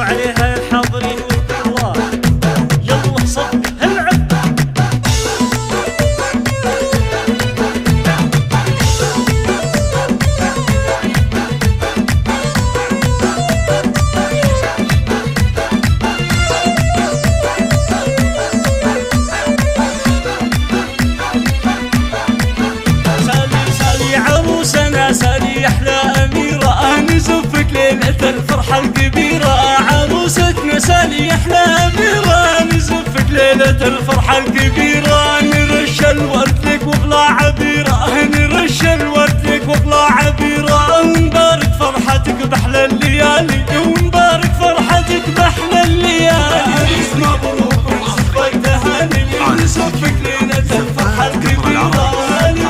عليها الحاضرين والله يلا صب هالعب. سالي عروسنا سالي احلى اميره، نزفك ليله الفرحه الكبيره. عروستنا سالي احلى اميره، نزفك ليله الفرحه الكبيره. نرش الورد لك واغلى عبيره، نرش الورد لك واغلى عبيره. ونبارك فرحتك باحلى الليالي، ونبارك فرحتك باحلى الليالي. مبروك ونصفك تهاني، نزفك ليله الفرحه الكبيره.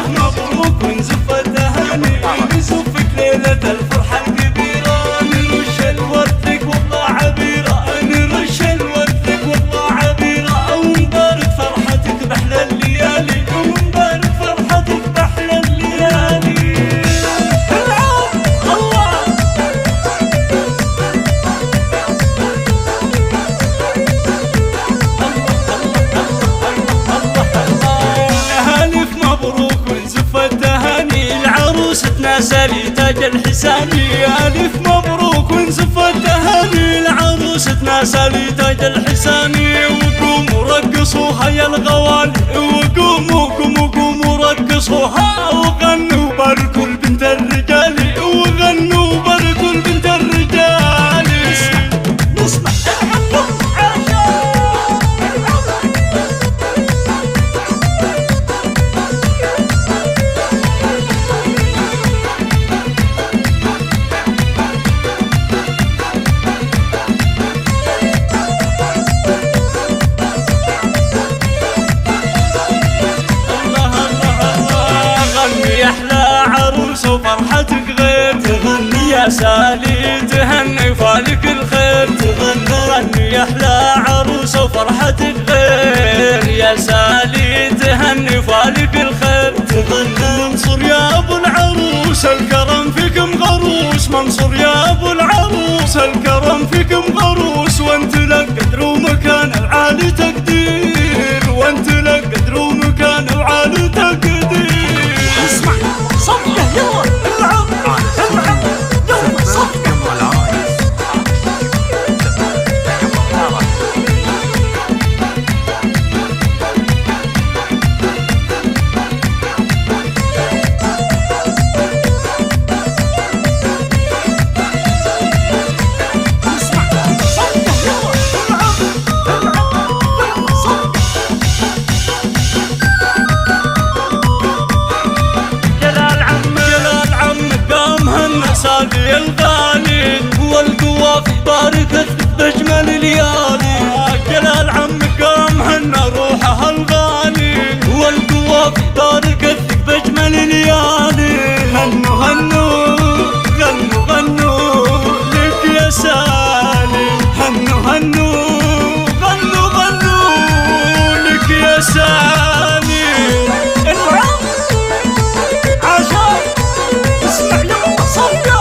مبروك ونزف التهاني، نزفك ليلة الفرحة الكبيرة. نرش الورد لك والله عبيرة، نرش الورد لك والله عبيرة. ونبارك فرحتك باحلى الليالي، ونبارك فرحتك باحلى الليالي. الله هالف مبروك ونزف التهاني. لعروستنا سالي تاج الحساني، ألف مبروك ونزف التهاني. لعروستنا سالي تاج الحساني. وقوموا رقصوها يا الغوالي، وقوموا قوموا قوموا رقصوها. وغنوا باركوا البنت الرجالي، وغنوا باركوا البنت الرجالي. نسمع وفرحتك غير. تغني يا سالي تهني فالك الخير، تغني يا احلى عروس وفرحتك غير. يا سالي تهني فالك الخير، تغني منصور يا ابو العروس الكرم فيكم غروس. منصور يا ابو العروس الكرم فيكم غروس. وانت لك قدر ومكان العالي تقدير، وانت لك قدر ومكان العالي تقدير. اسمع صفقة يلا العب العب يلا صفقة. سالي الغالي والقوافي باركت بأجمل ليالي. جلال عمك قام هنا روحه الغالي، والقوافي باركت بأجمل ليالي. هنوا هنوا غنوا غنوا لك يا سالي، هنوا هنوا غنوا غنوا لك يا سالي. العب عشان اسمع يلا صفقة.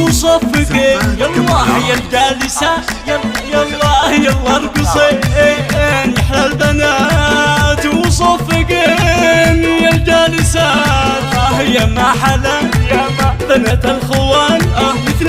وصفقين يلا يا الجالسة، يلا يلا ارقصين يحلى البنات. وصفقين يا الجالسات، يا ما حلا يا ما بنات الخوان مثل